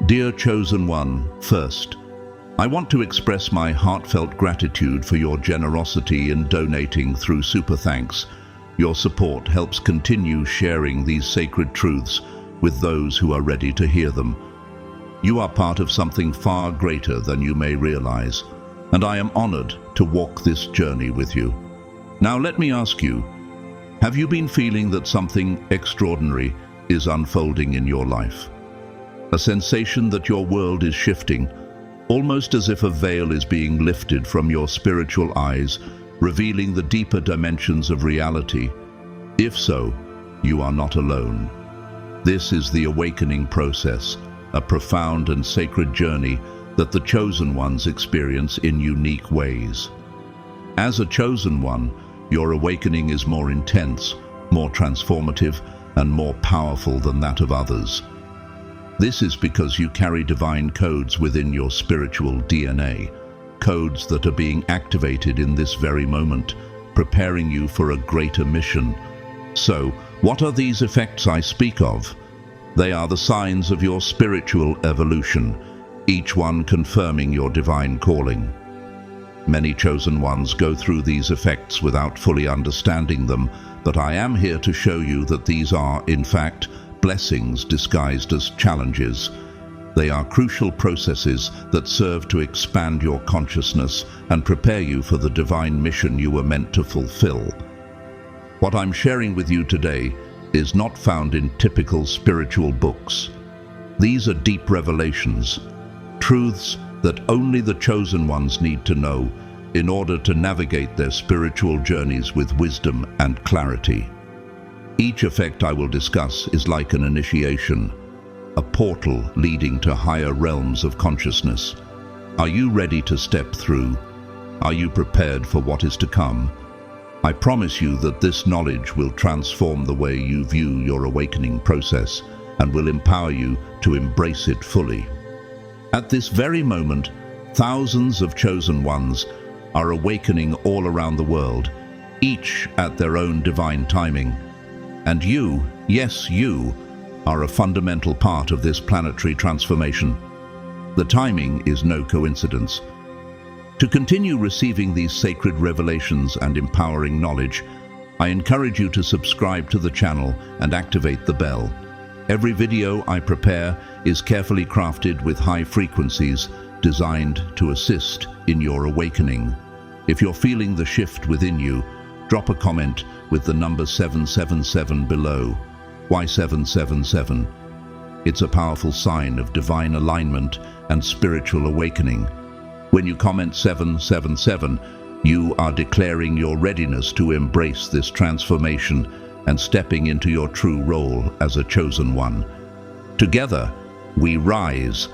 Dear Chosen One, first, I want to express my heartfelt gratitude for your generosity in donating through Super Thanks. Your support helps continue sharing these sacred truths with those who are ready to hear them. You are part of something far greater than you may realize, and I am honored to walk this journey with you. Now let me ask you, have you been feeling that something extraordinary is unfolding in your life? A sensation that your world is shifting, almost as if a veil is being lifted from your spiritual eyes, revealing the deeper dimensions of reality. If so, you are not alone. This is the awakening process, a profound and sacred journey that the chosen ones experience in unique ways. As a chosen one, your awakening is more intense, more transformative, and more powerful than that of others. This is because you carry divine codes within your spiritual DNA, codes that are being activated in this very moment, preparing you for a greater mission. So, what are these effects I speak of? They are the signs of your spiritual evolution, each one confirming your divine calling. Many chosen ones go through these effects without fully understanding them, but I am here to show you that these are, in fact, blessings disguised as challenges. They are crucial processes that serve to expand your consciousness and prepare you for the divine mission you were meant to fulfill. What I'm sharing with you today is not found in typical spiritual books. These are deep revelations, truths that only the chosen ones need to know in order to navigate their spiritual journeys with wisdom and clarity. Each effect I will discuss is like an initiation, a portal leading to higher realms of consciousness. Are you ready to step through? Are you prepared for what is to come? I promise you that this knowledge will transform the way you view your awakening process and will empower you to embrace it fully. At this very moment, thousands of chosen ones are awakening all around the world, each at their own divine timing. And you, yes, you, are a fundamental part of this planetary transformation. The timing is no coincidence. To continue receiving these sacred revelations and empowering knowledge, I encourage you to subscribe to the channel and activate the bell. Every video I prepare is carefully crafted with high frequencies designed to assist in your awakening. If you're feeling the shift within you, drop a comment with the number 777 below. Why 777? It's a powerful sign of divine alignment and spiritual awakening. When you comment 777, you are declaring your readiness to embrace this transformation and stepping into your true role as a chosen one. Together, we rise.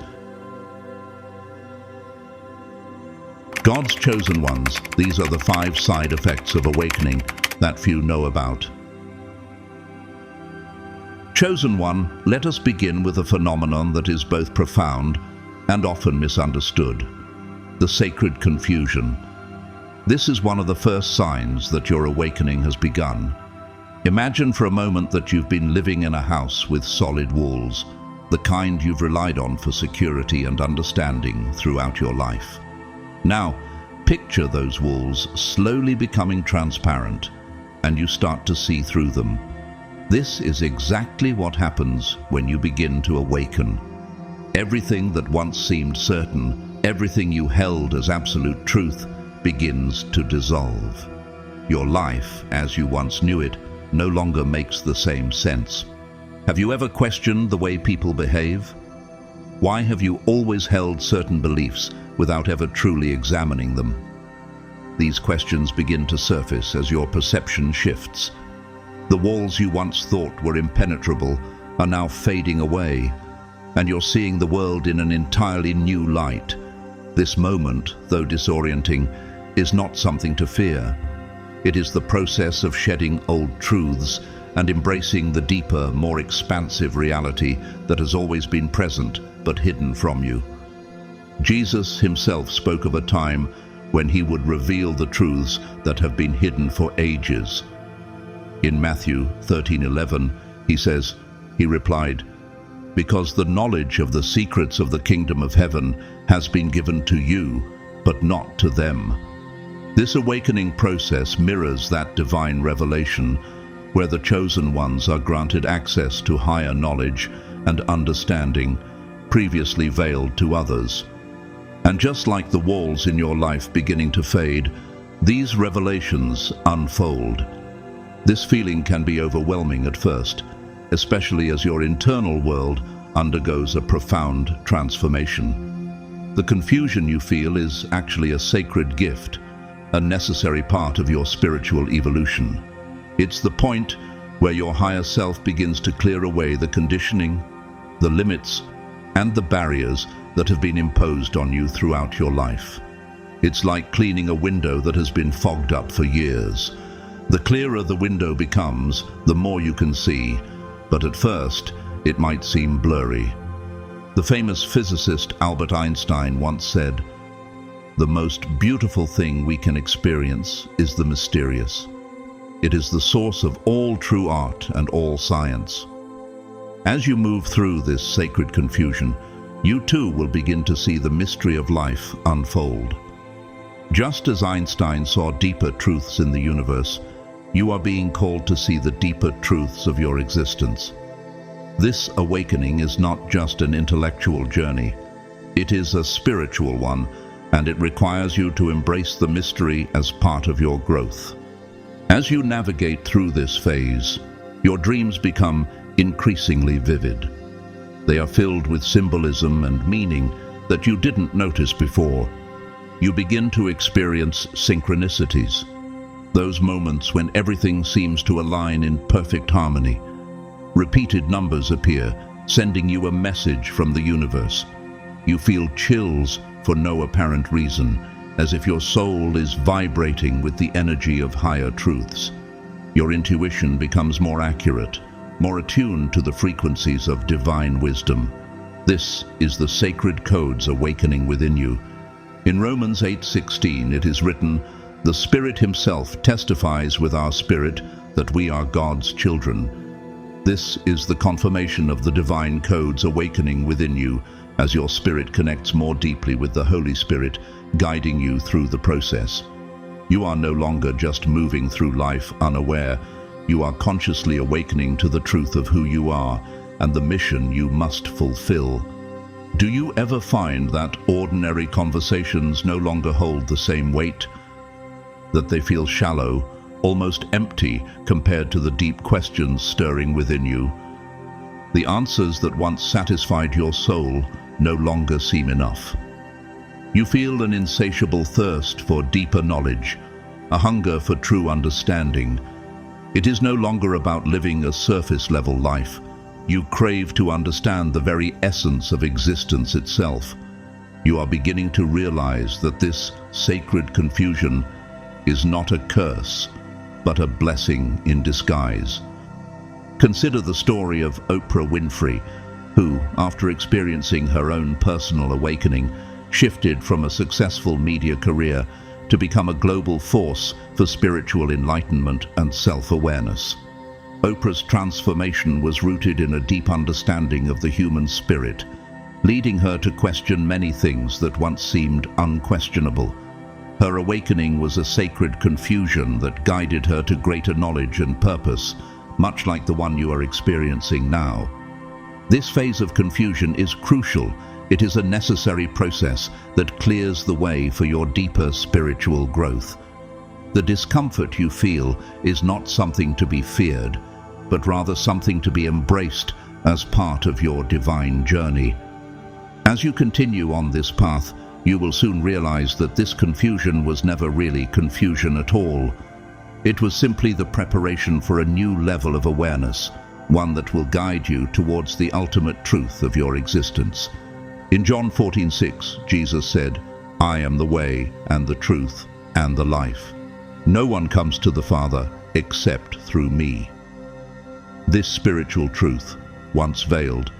God's chosen ones, these are the 5 side effects of awakening that few know about. Chosen one, let us begin with a phenomenon that is both profound and often misunderstood: the sacred confusion. This is one of the first signs that your awakening has begun. Imagine for a moment that you've been living in a house with solid walls, the kind you've relied on for security and understanding throughout your life. Now, picture those walls slowly becoming transparent, and you start to see through them. This is exactly what happens when you begin to awaken. Everything that once seemed certain, everything you held as absolute truth, begins to dissolve. Your life, as you once knew it, no longer makes the same sense. Have you ever questioned the way people behave? Why have you always held certain beliefs without ever truly examining them? These questions begin to surface as your perception shifts. The walls you once thought were impenetrable are now fading away, and you're seeing the world in an entirely new light. This moment, though disorienting, is not something to fear. It is the process of shedding old truths and embracing the deeper, more expansive reality that has always been present but hidden from you. Jesus himself spoke of a time when he would reveal the truths that have been hidden for ages. In Matthew 13:11, he says, he replied, because the knowledge of the secrets of the kingdom of heaven has been given to you, but not to them. This awakening process mirrors that divine revelation, where the chosen ones are granted access to higher knowledge and understanding previously veiled to others. And just like the walls in your life beginning to fade, these revelations unfold. This feeling can be overwhelming at first, especially as your internal world undergoes a profound transformation. The confusion you feel is actually a sacred gift, a necessary part of your spiritual evolution. It's the point where your higher self begins to clear away the conditioning, the limits, and the barriers that have been imposed on you throughout your life. It's like cleaning a window that has been fogged up for years. The clearer the window becomes, the more you can see, but at first, it might seem blurry. The famous physicist Albert Einstein once said, "The most beautiful thing we can experience is the mysterious. It is the source of all true art and all science." As you move through this sacred confusion, you too will begin to see the mystery of life unfold. Just as Einstein saw deeper truths in the universe, you are being called to see the deeper truths of your existence. This awakening is not just an intellectual journey. It is a spiritual one, and it requires you to embrace the mystery as part of your growth. As you navigate through this phase, your dreams become increasingly vivid. They are filled with symbolism and meaning that you didn't notice before. You begin to experience synchronicities, those moments when everything seems to align in perfect harmony. Repeated numbers appear, sending you a message from the universe. You feel chills for no apparent reason, as if your soul is vibrating with the energy of higher truths. Your intuition becomes more accurate, more attuned to the frequencies of divine wisdom. This is the sacred codes awakening within you. In Romans 8:16 it is written, "The Spirit Himself testifies with our spirit that we are God's children." This is the confirmation of the divine codes awakening within you as your spirit connects more deeply with the Holy Spirit, guiding you through the process. You are no longer just moving through life unaware. You are consciously awakening to the truth of who you are and the mission you must fulfill. Do you ever find that ordinary conversations no longer hold the same weight? That they feel shallow, almost empty compared to the deep questions stirring within you? The answers that once satisfied your soul no longer seem enough. You feel an insatiable thirst for deeper knowledge, a hunger for true understanding. It is no longer about living a surface-level life. You crave to understand the very essence of existence itself. You are beginning to realize that this sacred confusion is not a curse, but a blessing in disguise. Consider the story of Oprah Winfrey, who, after experiencing her own personal awakening, shifted from a successful media career to become a global force for spiritual enlightenment and self-awareness. Oprah's transformation was rooted in a deep understanding of the human spirit, leading her to question many things that once seemed unquestionable. Her awakening was a sacred confusion that guided her to greater knowledge and purpose, much like the one you are experiencing now. This phase of confusion is crucial. It is a necessary process that clears the way for your deeper spiritual growth. The discomfort you feel is not something to be feared, but rather something to be embraced as part of your divine journey. As you continue on this path, you will soon realize that this confusion was never really confusion at all. It was simply the preparation for a new level of awareness, one that will guide you towards the ultimate truth of your existence. In John 14:6, Jesus said, "I am the way and the truth and the life. No one comes to the Father except through me." This spiritual truth, once veiled,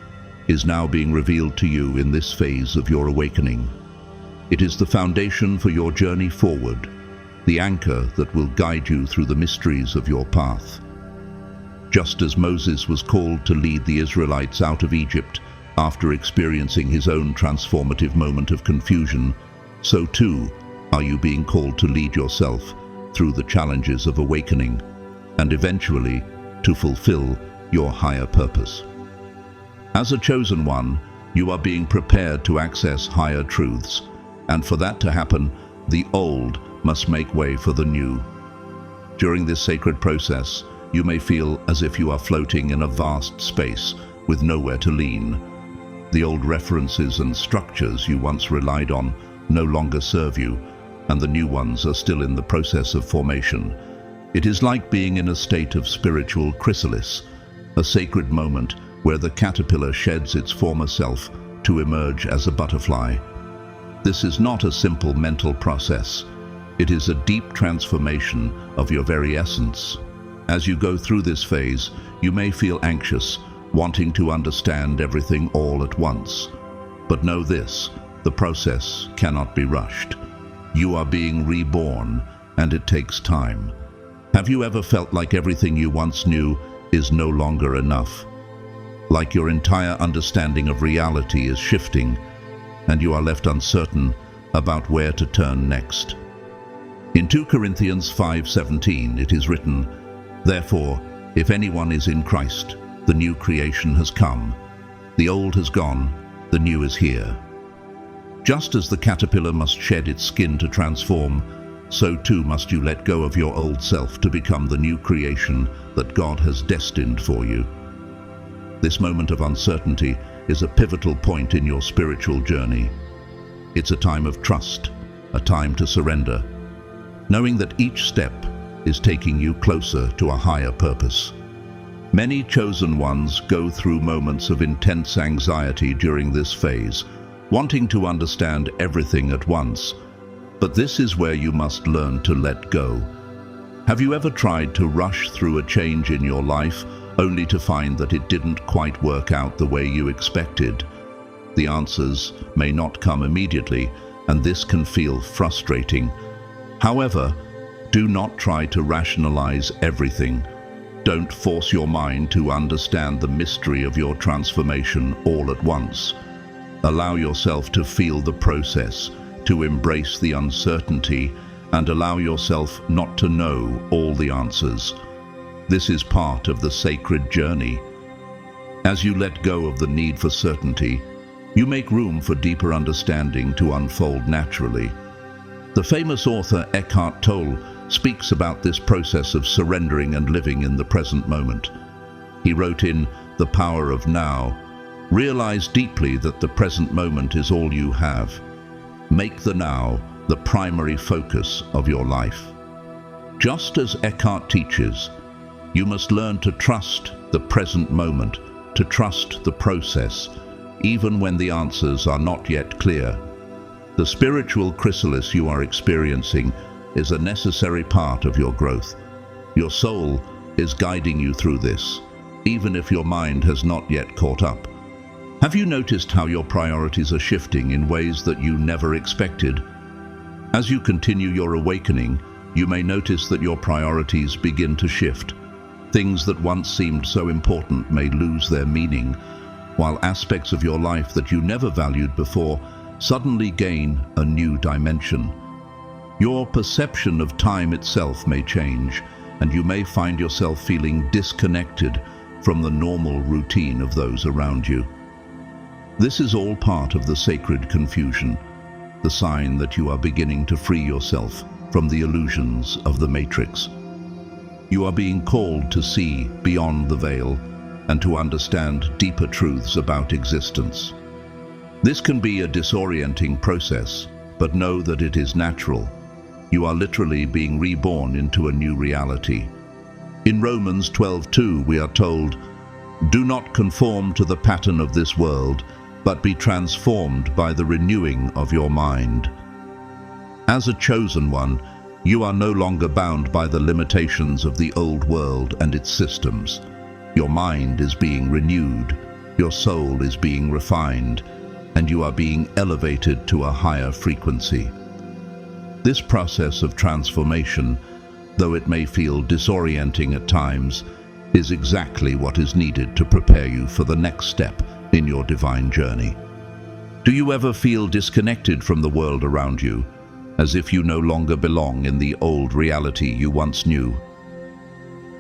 is now being revealed to you in this phase of your awakening. It is the foundation for your journey forward, the anchor that will guide you through the mysteries of your path. Just as Moses was called to lead the Israelites out of Egypt after experiencing his own transformative moment of confusion, so too are you being called to lead yourself through the challenges of awakening and eventually to fulfill your higher purpose. As a chosen one, you are being prepared to access higher truths, and for that to happen, the old must make way for the new. During this sacred process, you may feel as if you are floating in a vast space with nowhere to lean. The old references and structures you once relied on no longer serve you, and the new ones are still in the process of formation. It is like being in a state of spiritual chrysalis, a sacred moment where the caterpillar sheds its former self to emerge as a butterfly. This is not a simple mental process. It is a deep transformation of your very essence. As you go through this phase, you may feel anxious, wanting to understand everything all at once. But know this, the process cannot be rushed. You are being reborn, and it takes time. Have you ever felt like everything you once knew is no longer enough? Like your entire understanding of reality is shifting, and you are left uncertain about where to turn next. In 2 Corinthians 5:17 it is written, "Therefore, if anyone is in Christ, the new creation has come. The old has gone, the new is here." Just as the caterpillar must shed its skin to transform, so too must you let go of your old self to become the new creation that God has destined for you. This moment of uncertainty is a pivotal point in your spiritual journey. It's a time of trust, a time to surrender, knowing that each step is taking you closer to a higher purpose. Many chosen ones go through moments of intense anxiety during this phase, wanting to understand everything at once. But this is where you must learn to let go. Have you ever tried to rush through a change in your life only to find that it didn't quite work out the way you expected? The answers may not come immediately, and this can feel frustrating. However, do not try to rationalize everything. Don't force your mind to understand the mystery of your transformation all at once. Allow yourself to feel the process, to embrace the uncertainty, and allow yourself not to know all the answers. This is part of the sacred journey. As you let go of the need for certainty, you make room for deeper understanding to unfold naturally. The famous author Eckhart Tolle speaks about this process of surrendering and living in the present moment. He wrote in The Power of Now, "Realize deeply that the present moment is all you have. Make the now the primary focus of your life." Just as Eckhart teaches, you must learn to trust the present moment, to trust the process, even when the answers are not yet clear. The spiritual chrysalis you are experiencing is a necessary part of your growth. Your soul is guiding you through this, even if your mind has not yet caught up. Have you noticed how your priorities are shifting in ways that you never expected? As you continue your awakening, you may notice that your priorities begin to shift. Things that once seemed so important may lose their meaning, while aspects of your life that you never valued before suddenly gain a new dimension. Your perception of time itself may change, and you may find yourself feeling disconnected from the normal routine of those around you. This is all part of the sacred confusion, the sign that you are beginning to free yourself from the illusions of the matrix. You are being called to see beyond the veil and to understand deeper truths about existence. This can be a disorienting process, but know that it is natural. You are literally being reborn into a new reality. In Romans 12:2 we are told, "Do not conform to the pattern of this world, but be transformed by the renewing of your mind." As a chosen one, you are no longer bound by the limitations of the old world and its systems. Your mind is being renewed, your soul is being refined, and you are being elevated to a higher frequency. This process of transformation, though it may feel disorienting at times, is exactly what is needed to prepare you for the next step in your divine journey. Do you ever feel disconnected from the world around you, as if you no longer belong in the old reality you once knew?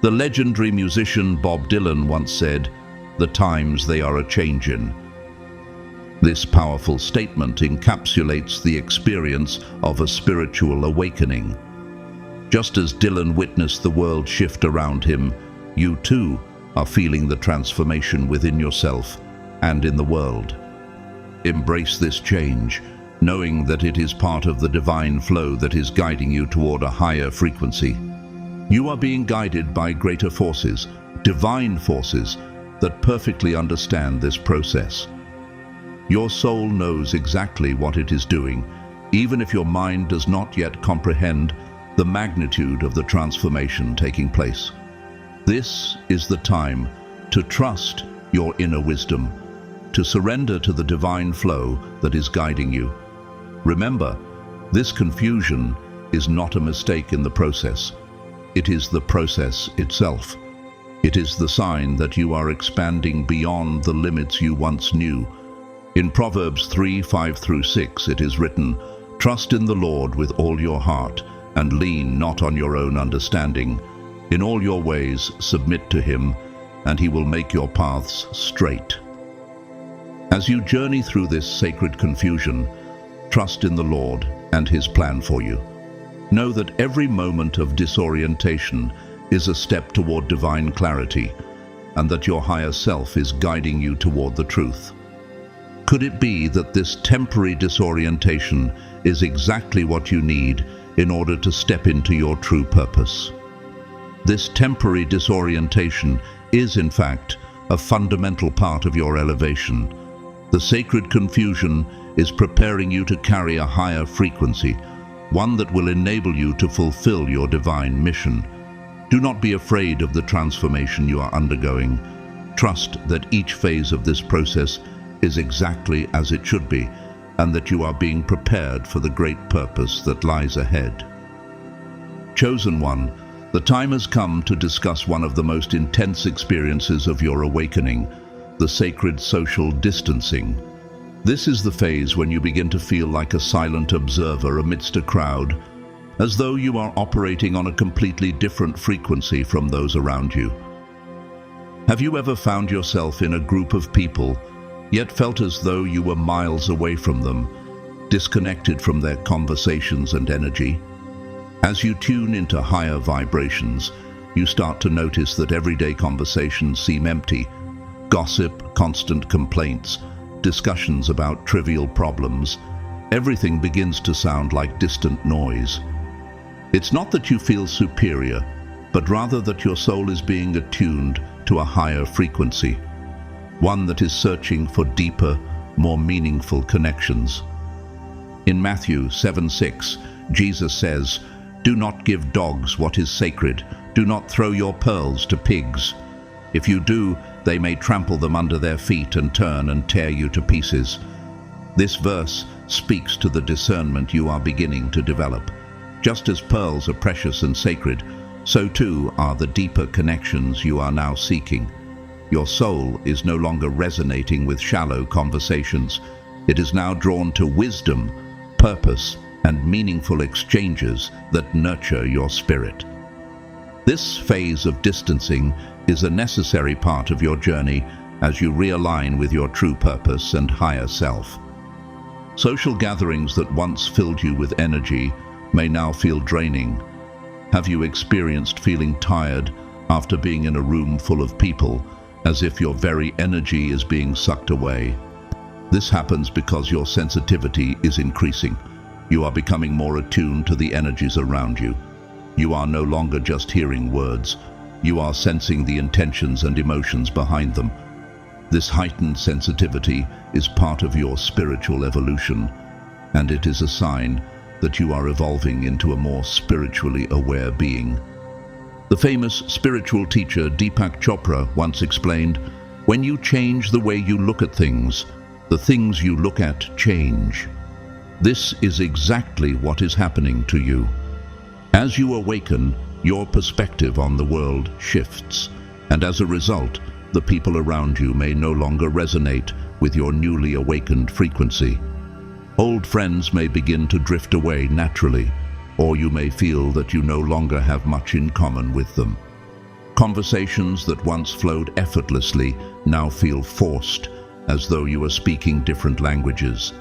The legendary musician Bob Dylan once said, "The times they are a-changin'." This powerful statement encapsulates the experience of a spiritual awakening. Just as Dylan witnessed the world shift around him, you too are feeling the transformation within yourself and in the world. Embrace this change, knowing that it is part of the divine flow that is guiding you toward a higher frequency. You are being guided by greater forces, divine forces, that perfectly understand this process. Your soul knows exactly what it is doing, even if your mind does not yet comprehend the magnitude of the transformation taking place. This is the time to trust your inner wisdom, to surrender to the divine flow that is guiding you. Remember, this confusion is not a mistake in the process. It is the process itself. It is the sign that you are expanding beyond the limits you once knew. In Proverbs 3:5-6, it is written, "Trust in the Lord with all your heart, and lean not on your own understanding. In all your ways submit to him, and he will make your paths straight." As you journey through this sacred confusion, trust in the Lord and his plan for you. Know that every moment of disorientation is a step toward divine clarity, and that your higher self is guiding you toward the truth. Could it be that this temporary disorientation is exactly what you need in order to step into your true purpose? This temporary disorientation is, in fact, a fundamental part of your elevation. The sacred confusion is preparing you to carry a higher frequency, one that will enable you to fulfill your divine mission. Do not be afraid of the transformation you are undergoing. Trust that each phase of this process is exactly as it should be, and that you are being prepared for the great purpose that lies ahead. Chosen one, the time has come to discuss one of the most intense experiences of your awakening, the sacred social distancing. This is the phase when you begin to feel like a silent observer amidst a crowd, as though you are operating on a completely different frequency from those around you. Have you ever found yourself in a group of people, yet felt as though you were miles away from them, disconnected from their conversations and energy? As you tune into higher vibrations, you start to notice that everyday conversations seem empty. Gossip, constant complaints, discussions about trivial problems, everything begins to sound like distant noise. It's not that you feel superior, but rather that your soul is being attuned to a higher frequency, one that is searching for deeper, more meaningful connections. In Matthew 7:6, Jesus says, "Do not give dogs what is sacred. Do not throw your pearls to pigs. If you do, they may trample them under their feet and turn and tear you to pieces." This verse speaks to the discernment you are beginning to develop. Just as pearls are precious and sacred, so too are the deeper connections you are now seeking. Your soul is no longer resonating with shallow conversations. It is now drawn to wisdom, purpose, and meaningful exchanges that nurture your spirit. This phase of distancing is a necessary part of your journey as you realign with your true purpose and higher self. Social gatherings that once filled you with energy may now feel draining. Have you experienced feeling tired after being in a room full of people, as if your very energy is being sucked away? This happens because your sensitivity is increasing. You are becoming more attuned to the energies around you. You are no longer just hearing words. You are sensing the intentions and emotions behind them. This heightened sensitivity is part of your spiritual evolution, and it is a sign that you are evolving into a more spiritually aware being. The famous spiritual teacher Deepak Chopra once explained, "When you change the way you look at things, the things you look at change." This is exactly what is happening to you. As you awaken, your perspective on the world shifts, And as a result, the people around you may no longer resonate with your newly awakened frequency. Old friends may begin to drift away naturally, or you may feel that you no longer have much in common with them. Conversations that once flowed effortlessly now feel forced, as though you are speaking different languages.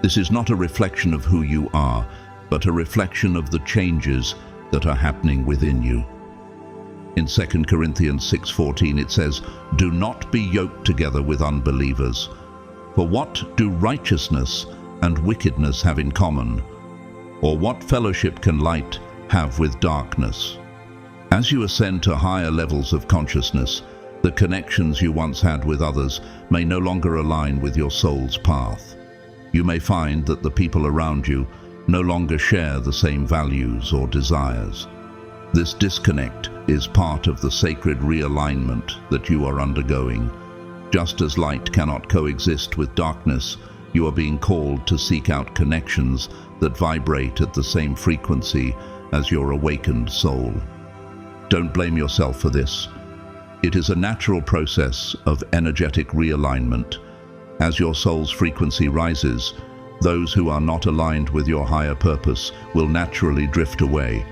This is not a reflection of who you are, but a reflection of the changes that are happening within you. In 2 Corinthians 6:14 it says, "Do not be yoked together with unbelievers. For what do righteousness and wickedness have in common? Or what fellowship can light have with darkness?" As you ascend to higher levels of consciousness, the connections you once had with others may no longer align with your soul's path. You may find that the people around you no longer share the same values or desires. This disconnect is part of the sacred realignment that you are undergoing. Just as light cannot coexist with darkness, you are being called to seek out connections that vibrate at the same frequency as your awakened soul. Don't blame yourself for this. It is a natural process of energetic realignment. As your soul's frequency rises, those who are not aligned with your higher purpose will naturally drift away.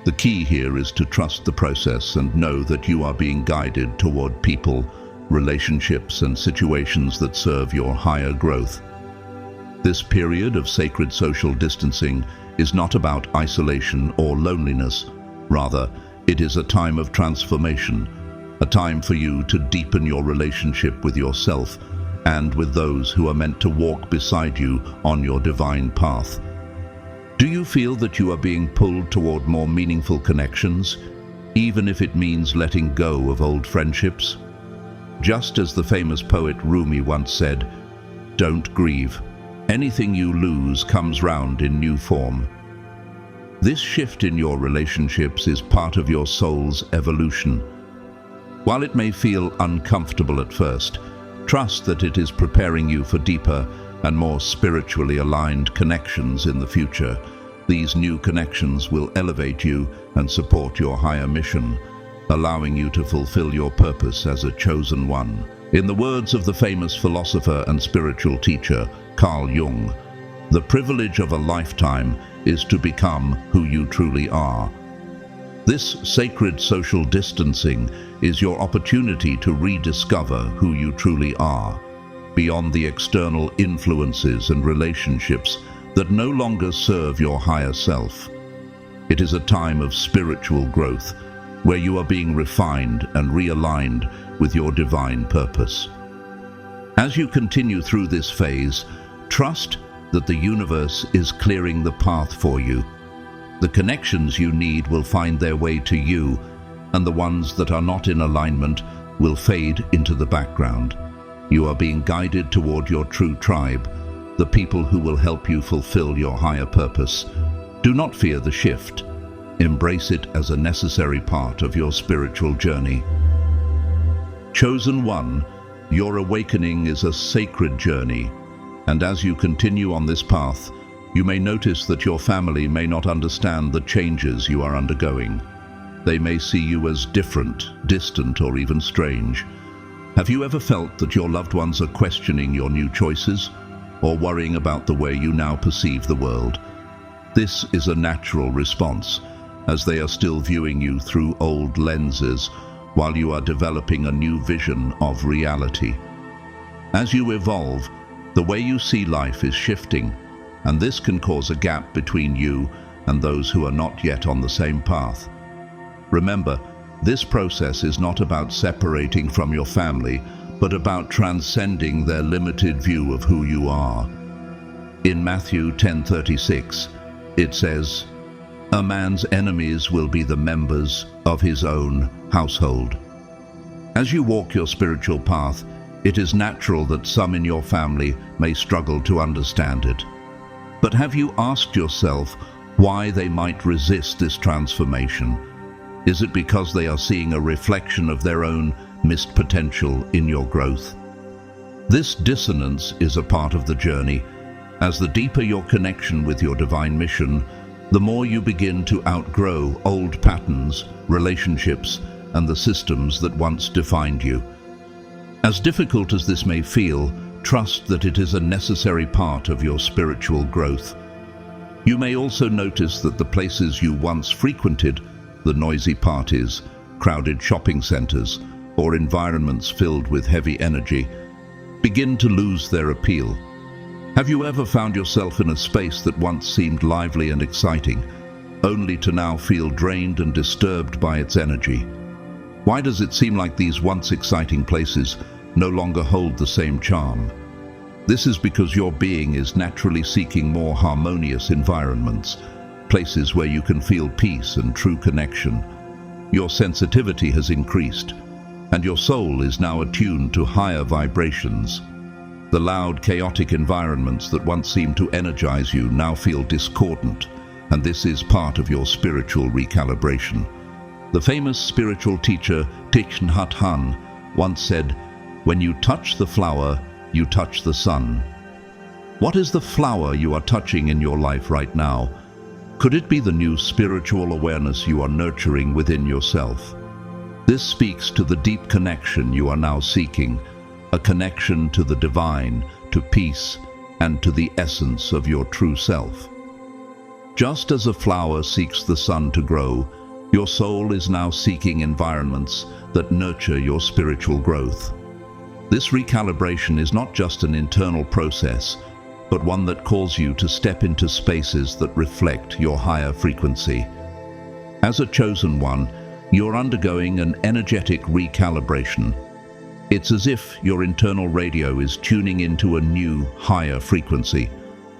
The key here is to trust the process and know that you are being guided toward people, relationships, and situations that serve your higher growth. This period of sacred social distancing is not about isolation or loneliness. Rather, it is a time of transformation, a time for you to deepen your relationship with yourself and with those who are meant to walk beside you on your divine path. Do you feel that you are being pulled toward more meaningful connections, even if it means letting go of old friendships? Just as the famous poet Rumi once said, "Don't grieve. Anything you lose comes round in new form." This shift in your relationships is part of your soul's evolution. While it may feel uncomfortable at first, trust that it is preparing you for deeper and more spiritually aligned connections in the future. These new connections will elevate you and support your higher mission, allowing you to fulfill your purpose as a chosen one. In the words of the famous philosopher and spiritual teacher, Carl Jung, the privilege of a lifetime is to become who you truly are. This sacred social distancing is your opportunity to rediscover who you truly are, beyond the external influences and relationships that no longer serve your higher self. It is a time of spiritual growth, where you are being refined and realigned with your divine purpose. As you continue through this phase, trust that the universe is clearing the path for you. The connections you need will find their way to you, and the ones that are not in alignment will fade into the background. You are being guided toward your true tribe, the people who will help you fulfill your higher purpose. Do not fear the shift. Embrace it as a necessary part of your spiritual journey. Chosen one, your awakening is a sacred journey, and as you continue on this path, you may notice that your family may not understand the changes you are undergoing. They may see you as different, distant, or even strange. Have you ever felt that your loved ones are questioning your new choices, or worrying about the way you now perceive the world? This is a natural response, as they are still viewing you through old lenses, while you are developing a new vision of reality. As you evolve, the way you see life is shifting, and this can cause a gap between you and those who are not yet on the same path. Remember, this process is not about separating from your family, but about transcending their limited view of who you are. In Matthew 10:36, it says, "A man's enemies will be the members of his own household." As you walk your spiritual path, it is natural that some in your family may struggle to understand it. But have you asked yourself why they might resist this transformation? Is it because they are seeing a reflection of their own missed potential in your growth? This dissonance is a part of the journey. As the deeper your connection with your divine mission, the more you begin to outgrow old patterns, relationships, and the systems that once defined you. As difficult as this may feel, trust that it is a necessary part of your spiritual growth. You may also notice that the places you once frequented, the noisy parties, crowded shopping centers, or environments filled with heavy energy, begin to lose their appeal. Have you ever found yourself in a space that once seemed lively and exciting, only to now feel drained and disturbed by its energy? Why does it seem like these once exciting places no longer hold the same charm? This is because your being is naturally seeking more harmonious environments, places where you can feel peace and true connection. Your sensitivity has increased, and your soul is now attuned to higher vibrations. The loud, chaotic environments that once seemed to energize you now feel discordant, and this is part of your spiritual recalibration. The famous spiritual teacher Thich Nhat Hanh once said, "When you touch the flower, you touch the sun." What is the flower you are touching in your life right now? Could it be the new spiritual awareness you are nurturing within yourself? This speaks to the deep connection you are now seeking, a connection to the divine, to peace, and to the essence of your true self. Just as a flower seeks the sun to grow, your soul is now seeking environments that nurture your spiritual growth. This recalibration is not just an internal process, but one that calls you to step into spaces that reflect your higher frequency. As a chosen one, you're undergoing an energetic recalibration. It's as if your internal radio is tuning into a new, higher frequency.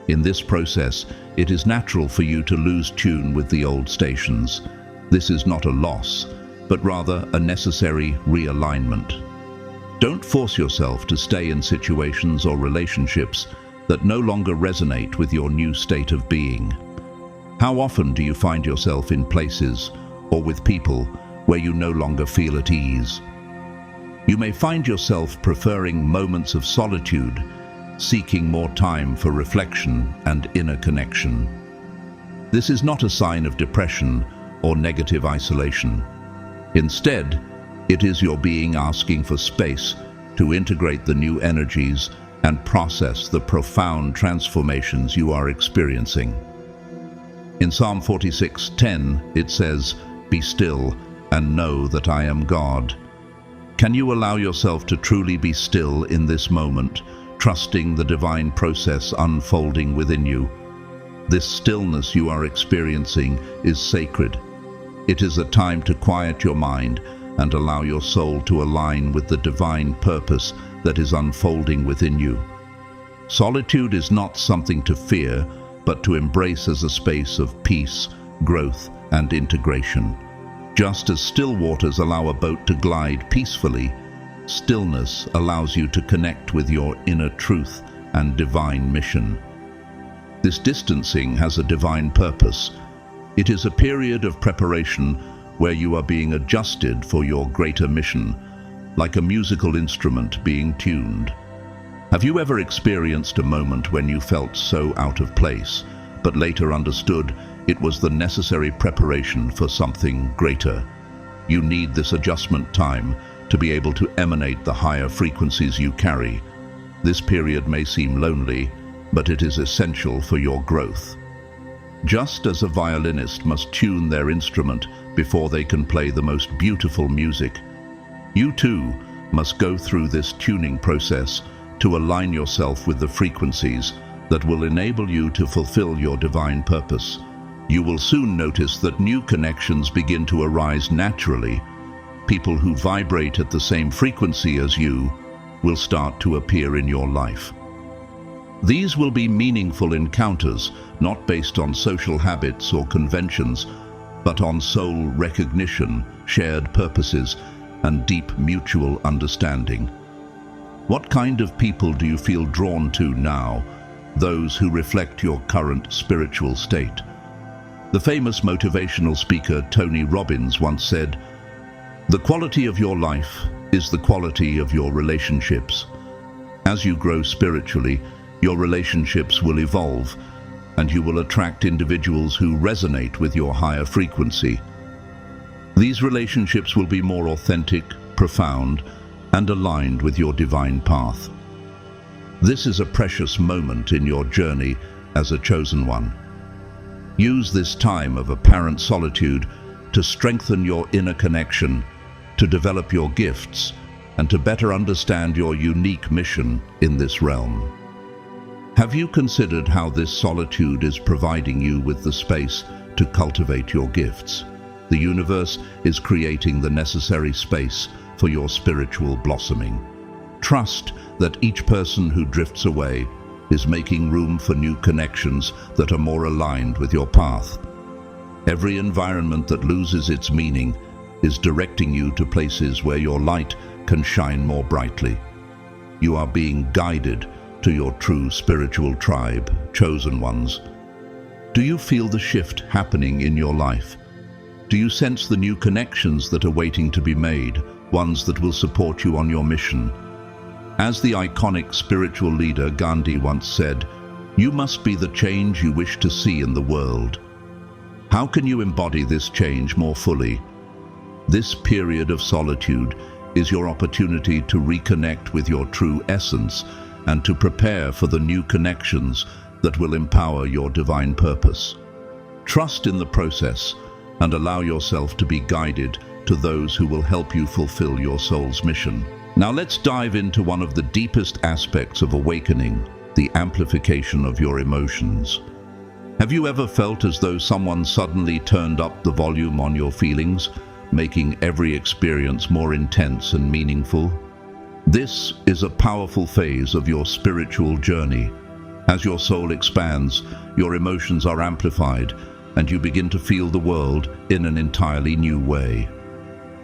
In this process, it is natural for you to lose tune with the old stations. This is not a loss, but rather a necessary realignment. Don't force yourself to stay in situations or relationships that no longer resonate with your new state of being. How often do you find yourself in places or with people where you no longer feel at ease? You may find yourself preferring moments of solitude, seeking more time for reflection and inner connection. This is not a sign of depression or negative isolation. Instead, it is your being asking for space to integrate the new energies and process the profound transformations you are experiencing. In Psalm 46:10, it says, "Be still and know that I am God." Can you allow yourself to truly be still in this moment, trusting the divine process unfolding within you? This stillness you are experiencing is sacred. It is a time to quiet your mind and allow your soul to align with the divine purpose that is unfolding within you. Solitude is not something to fear, but to embrace as a space of peace, growth, and integration. Just as still waters allow a boat to glide peacefully, stillness allows you to connect with your inner truth and divine mission. This distancing has a divine purpose. It is a period of preparation where you are being adjusted for your greater mission, like a musical instrument being tuned. Have you ever experienced a moment when you felt so out of place, but later understood it was the necessary preparation for something greater? You need this adjustment time to be able to emanate the higher frequencies you carry. This period may seem lonely, but it is essential for your growth. Just as a violinist must tune their instrument before they can play the most beautiful music, you too must go through this tuning process to align yourself with the frequencies that will enable you to fulfill your divine purpose. You will soon notice that new connections begin to arise naturally. People who vibrate at the same frequency as you will start to appear in your life. These will be meaningful encounters, not based on social habits or conventions, but on soul recognition, shared purposes, and deep mutual understanding. What kind of people do you feel drawn to now? Those who reflect your current spiritual state. The famous motivational speaker Tony Robbins once said, "The quality of your life is the quality of your relationships." As you grow spiritually, your relationships will evolve, and you will attract individuals who resonate with your higher frequency. These relationships will be more authentic, profound, and aligned with your divine path. This is a precious moment in your journey as a chosen one. Use this time of apparent solitude to strengthen your inner connection, to develop your gifts, and to better understand your unique mission in this realm. Have you considered how this solitude is providing you with the space to cultivate your gifts? The universe is creating the necessary space for your spiritual blossoming. Trust that each person who drifts away is making room for new connections that are more aligned with your path. Every environment that loses its meaning is directing you to places where your light can shine more brightly. You are being guided to your true spiritual tribe, chosen ones. Do you feel the shift happening in your life? Do you sense the new connections that are waiting to be made, ones that will support you on your mission? As the iconic spiritual leader Gandhi once said, "You must be the change you wish to see in the world." How can you embody this change more fully? This period of solitude is your opportunity to reconnect with your true essence and to prepare for the new connections that will empower your divine purpose. Trust in the process and allow yourself to be guided to those who will help you fulfill your soul's mission. Now let's dive into one of the deepest aspects of awakening, the amplification of your emotions. Have you ever felt as though someone suddenly turned up the volume on your feelings, making every experience more intense and meaningful? This is a powerful phase of your spiritual journey. As your soul expands, your emotions are amplified, and you begin to feel the world in an entirely new way.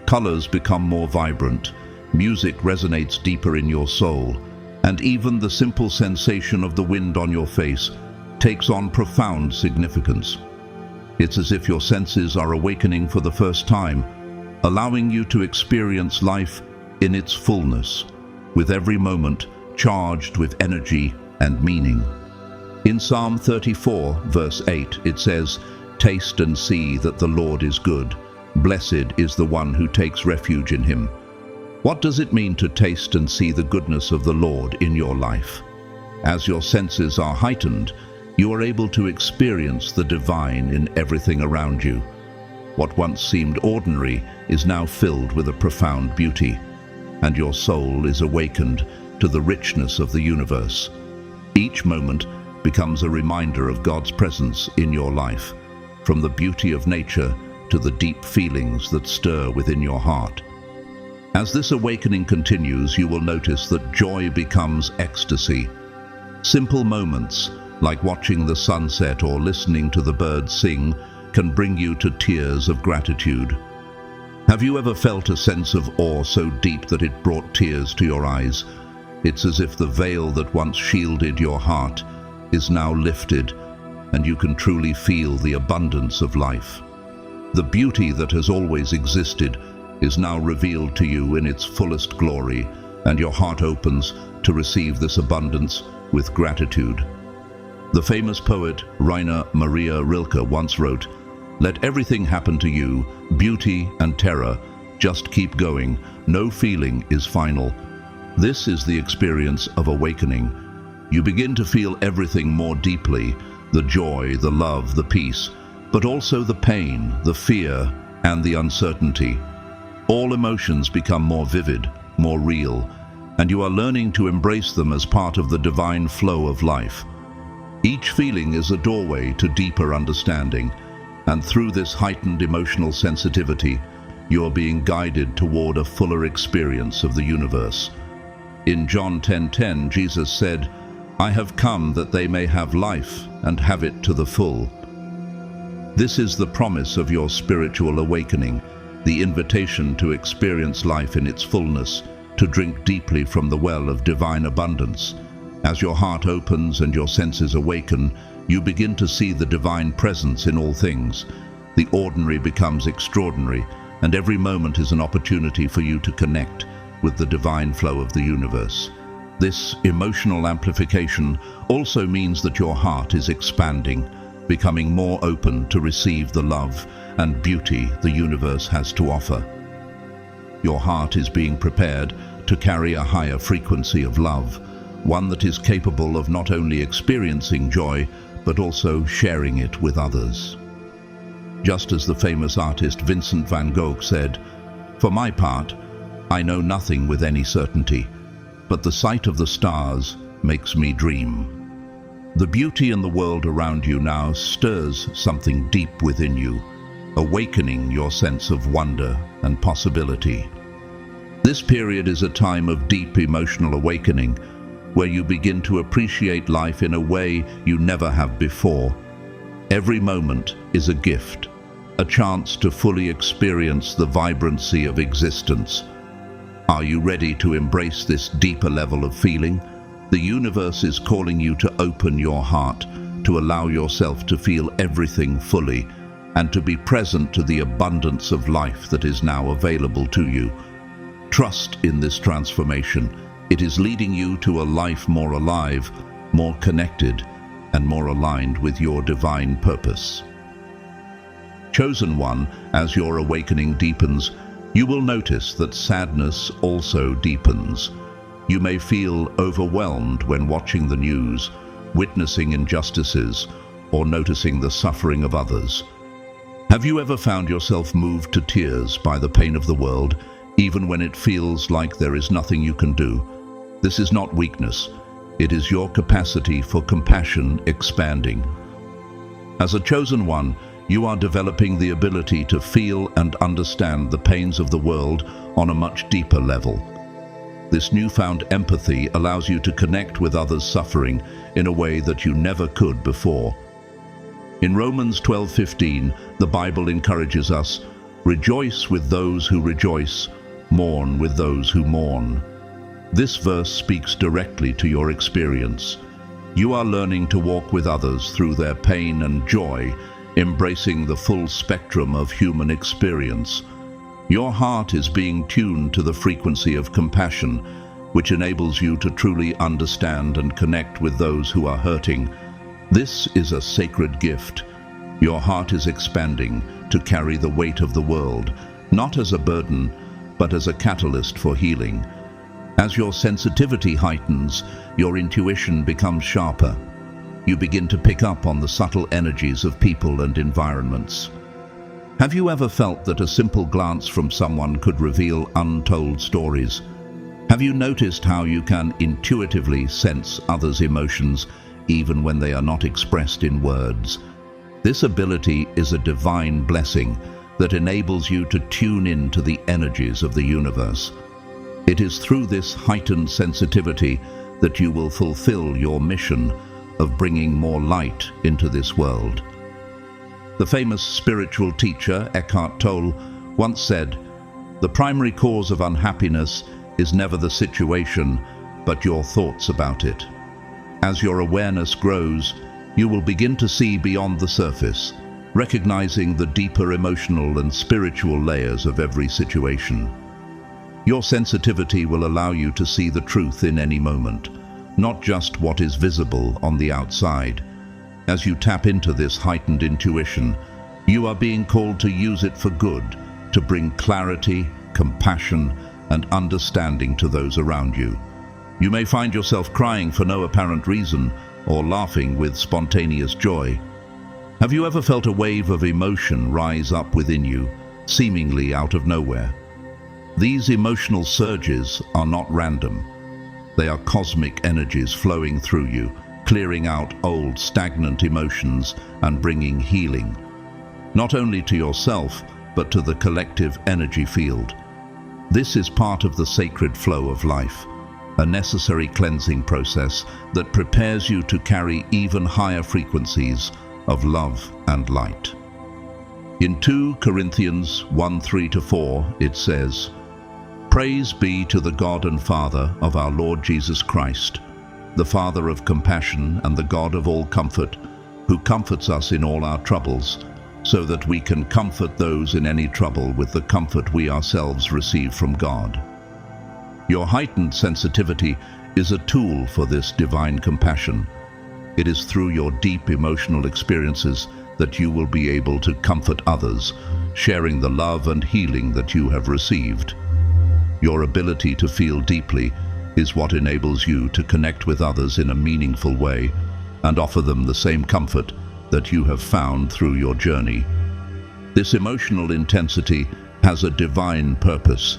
Colors become more vibrant, music resonates deeper in your soul, and even the simple sensation of the wind on your face takes on profound significance. It's as if your senses are awakening for the first time, allowing you to experience life in its fullness, with every moment charged with energy and meaning. In Psalm 34, verse 8, it says, "Taste and see that the Lord is good. Blessed is the one who takes refuge in him." What does it mean to taste and see the goodness of the Lord in your life? As your senses are heightened, you are able to experience the divine in everything around you. What once seemed ordinary is now filled with a profound beauty, and your soul is awakened to the richness of the universe. Each moment becomes a reminder of God's presence in your life, from the beauty of nature to the deep feelings that stir within your heart. As this awakening continues, you will notice that joy becomes ecstasy. Simple moments, like watching the sunset or listening to the birds sing, can bring you to tears of gratitude. Have you ever felt a sense of awe so deep that it brought tears to your eyes? It's as if the veil that once shielded your heart is now lifted, and you can truly feel the abundance of life. The beauty that has always existed is now revealed to you in its fullest glory, and your heart opens to receive this abundance with gratitude. The famous poet Rainer Maria Rilke once wrote, "Let everything happen to you, beauty and terror, just keep going, no feeling is final." This is the experience of awakening. You begin to feel everything more deeply, the joy, the love, the peace, but also the pain, the fear, and the uncertainty. All emotions become more vivid, more real, and you are learning to embrace them as part of the divine flow of life. Each feeling is a doorway to deeper understanding, and through this heightened emotional sensitivity, you are being guided toward a fuller experience of the universe. In John 10:10, Jesus said, "I have come that they may have life and have it to the full." This is the promise of your spiritual awakening, the invitation to experience life in its fullness, to drink deeply from the well of divine abundance. As your heart opens and your senses awaken, you begin to see the divine presence in all things. The ordinary becomes extraordinary, and every moment is an opportunity for you to connect with the divine flow of the universe. This emotional amplification also means that your heart is expanding, becoming more open to receive the love and beauty the universe has to offer. Your heart is being prepared to carry a higher frequency of love, one that is capable of not only experiencing joy, but also sharing it with others. Just as the famous artist Vincent van Gogh said, "For my part, I know nothing with any certainty, but the sight of the stars makes me dream." The beauty in the world around you now stirs something deep within you, awakening your sense of wonder and possibility. This period is a time of deep emotional awakening, where you begin to appreciate life in a way you never have before. Every moment is a gift, a chance to fully experience the vibrancy of existence. Are you ready to embrace this deeper level of feeling? The universe is calling you to open your heart, to allow yourself to feel everything fully, and to be present to the abundance of life that is now available to you. Trust in this transformation. It is leading you to a life more alive, more connected, and more aligned with your divine purpose. Chosen one, as your awakening deepens, you will notice that sadness also deepens. You may feel overwhelmed when watching the news, witnessing injustices, or noticing the suffering of others. Have you ever found yourself moved to tears by the pain of the world, even when it feels like there is nothing you can do? This is not weakness. It is your capacity for compassion expanding. As a chosen one, you are developing the ability to feel and understand the pains of the world on a much deeper level. This newfound empathy allows you to connect with others' suffering in a way that you never could before. In Romans 12:15, the Bible encourages us, "Rejoice with those who rejoice, mourn with those who mourn." This verse speaks directly to your experience. You are learning to walk with others through their pain and joy, embracing the full spectrum of human experience. Your heart is being tuned to the frequency of compassion, which enables you to truly understand and connect with those who are hurting. This is a sacred gift. Your heart is expanding to carry the weight of the world, not as a burden, but as a catalyst for healing. As your sensitivity heightens, your intuition becomes sharper. You begin to pick up on the subtle energies of people and environments. Have you ever felt that a simple glance from someone could reveal untold stories? Have you noticed how you can intuitively sense others' emotions even when they are not expressed in words? This ability is a divine blessing that enables you to tune in to the energies of the universe. It is through this heightened sensitivity that you will fulfill your mission of bringing more light into this world. The famous spiritual teacher Eckhart Tolle once said, "The primary cause of unhappiness is never the situation, but your thoughts about it." As your awareness grows, you will begin to see beyond the surface, recognizing the deeper emotional and spiritual layers of every situation. Your sensitivity will allow you to see the truth in any moment, not just what is visible on the outside. As you tap into this heightened intuition, you are being called to use it for good, to bring clarity, compassion, and understanding to those around you. You may find yourself crying for no apparent reason or laughing with spontaneous joy. Have you ever felt a wave of emotion rise up within you, seemingly out of nowhere? These emotional surges are not random. They are cosmic energies flowing through you, clearing out old, stagnant emotions and bringing healing, not only to yourself, but to the collective energy field. This is part of the sacred flow of life, a necessary cleansing process that prepares you to carry even higher frequencies of love and light. In 2 Corinthians 1:3-4, it says, "Praise be to the God and Father of our Lord Jesus Christ, the Father of compassion and the God of all comfort, who comforts us in all our troubles, so that we can comfort those in any trouble with the comfort we ourselves receive from God." Your heightened sensitivity is a tool for this divine compassion. It is through your deep emotional experiences that you will be able to comfort others, sharing the love and healing that you have received. Your ability to feel deeply is what enables you to connect with others in a meaningful way and offer them the same comfort that you have found through your journey. This emotional intensity has a divine purpose.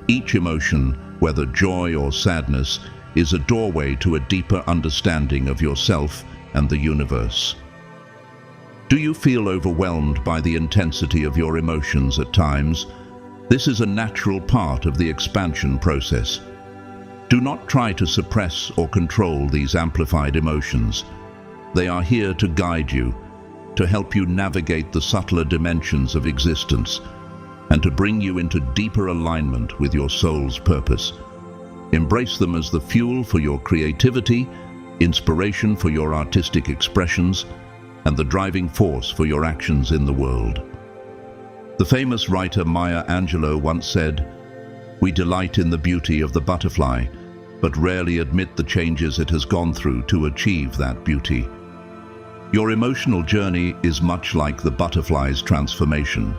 Each emotion, whether joy or sadness, is a doorway to a deeper understanding of yourself and the universe. Do you feel overwhelmed by the intensity of your emotions at times? This is a natural part of the expansion process. Do not try to suppress or control these amplified emotions. They are here to guide you, to help you navigate the subtler dimensions of existence, and to bring you into deeper alignment with your soul's purpose. Embrace them as the fuel for your creativity, inspiration for your artistic expressions, and the driving force for your actions in the world. The famous writer Maya Angelou once said, "We delight in the beauty of the butterfly, but rarely admit the changes it has gone through to achieve that beauty." Your emotional journey is much like the butterfly's transformation.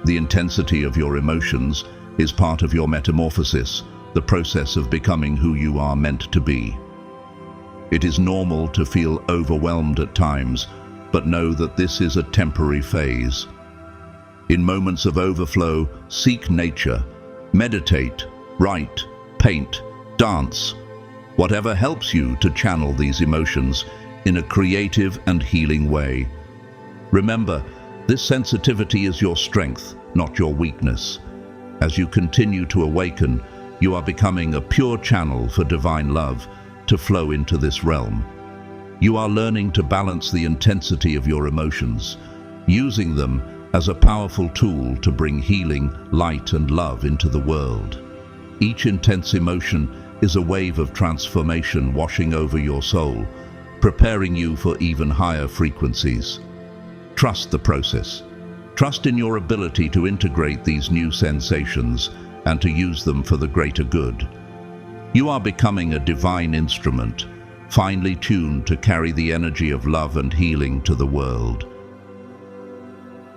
The intensity of your emotions is part of your metamorphosis, the process of becoming who you are meant to be. It is normal to feel overwhelmed at times, but know that this is a temporary phase. In moments of overflow, seek nature, meditate, write, paint, dance, whatever helps you to channel these emotions in a creative and healing way. Remember, this sensitivity is your strength, not your weakness. As you continue to awaken, you are becoming a pure channel for divine love to flow into this realm. You are learning to balance the intensity of your emotions, using them as a powerful tool to bring healing, light, and love into the world. Each intense emotion is a wave of transformation washing over your soul, preparing you for even higher frequencies. Trust the process. Trust in your ability to integrate these new sensations and to use them for the greater good. You are becoming a divine instrument, finely tuned to carry the energy of love and healing to the world.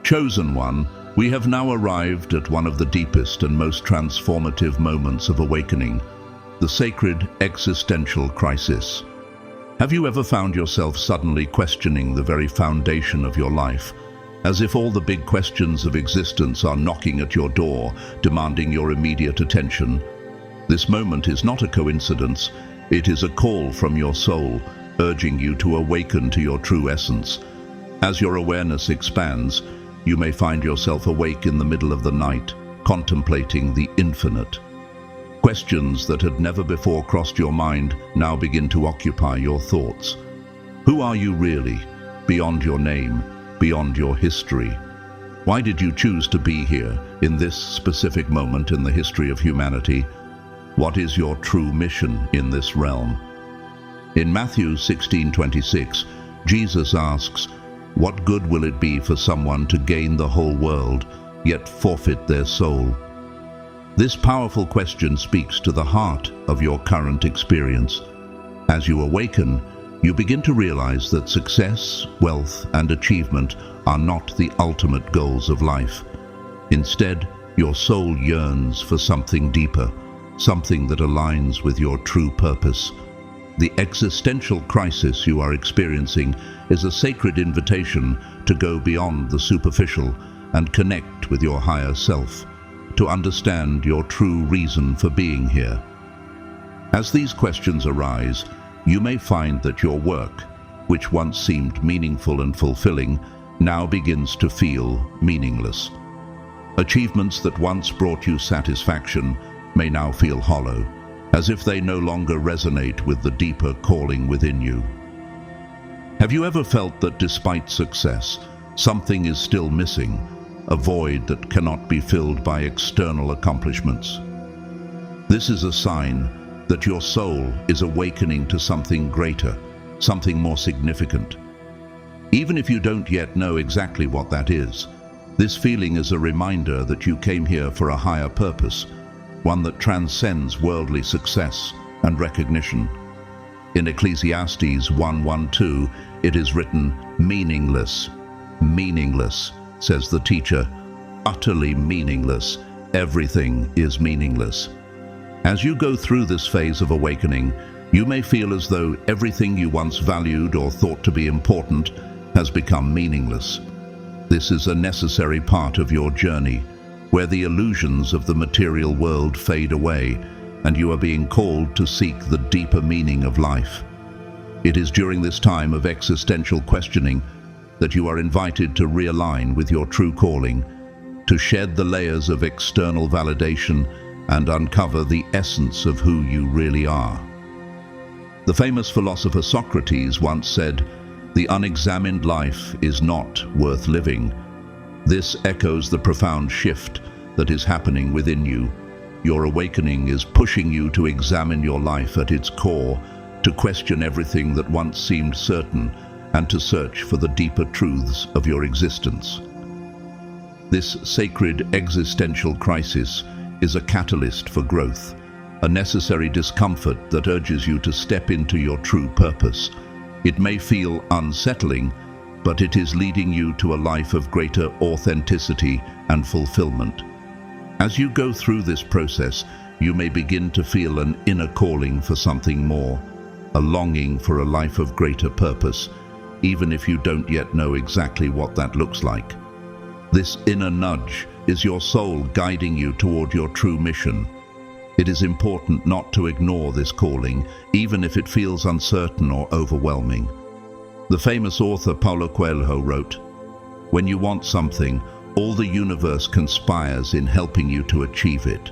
Chosen one, we have now arrived at one of the deepest and most transformative moments of awakening, the sacred existential crisis. Have you ever found yourself suddenly questioning the very foundation of your life, as if all the big questions of existence are knocking at your door, demanding your immediate attention? This moment is not a coincidence. It is a call from your soul, urging you to awaken to your true essence. As your awareness expands, you may find yourself awake in the middle of the night, contemplating the infinite. Questions that had never before crossed your mind now begin to occupy your thoughts. Who are you really, beyond your name, beyond your history? Why did you choose to be here, in this specific moment in the history of humanity? What is your true mission in this realm? In Matthew 16:26, Jesus asks, "What good will it be for someone to gain the whole world, yet forfeit their soul?" This powerful question speaks to the heart of your current experience. As you awaken, you begin to realize that success, wealth, and achievement are not the ultimate goals of life. Instead, your soul yearns for something deeper, something that aligns with your true purpose. The existential crisis you are experiencing is a sacred invitation to go beyond the superficial and connect with your higher self, to understand your true reason for being here. As these questions arise, you may find that your work, which once seemed meaningful and fulfilling, now begins to feel meaningless. Achievements that once brought you satisfaction may now feel hollow, as if they no longer resonate with the deeper calling within you. Have you ever felt that despite success, something is still missing, a void that cannot be filled by external accomplishments? This is a sign that your soul is awakening to something greater, something more significant. Even if you don't yet know exactly what that is, this feeling is a reminder that you came here for a higher purpose, one that transcends worldly success and recognition. In Ecclesiastes 1:1-2, it is written, "Meaningless Meaningless, says the teacher. Utterly meaningless. Everything is meaningless. As you go through this phase of awakening, you may feel as though everything you once valued or thought to be important has become meaningless. This is a necessary part of your journey, where the illusions of the material world fade away and you are being called to seek the deeper meaning of life. It is during this time of existential questioning that you are invited to realign with your true calling, to shed the layers of external validation and uncover the essence of who you really are. The famous philosopher Socrates once said, "The unexamined life is not worth living." This echoes the profound shift that is happening within you. Your awakening is pushing you to examine your life at its core, to question everything that once seemed certain, and to search for the deeper truths of your existence. This sacred existential crisis is a catalyst for growth, a necessary discomfort that urges you to step into your true purpose. It may feel unsettling, but it is leading you to a life of greater authenticity and fulfillment. As you go through this process, you may begin to feel an inner calling for something more, a longing for a life of greater purpose, even if you don't yet know exactly what that looks like. This inner nudge is your soul guiding you toward your true mission. It is important not to ignore this calling, even if it feels uncertain or overwhelming. The famous author Paulo Coelho wrote, "When you want something, all the universe conspires in helping you to achieve it.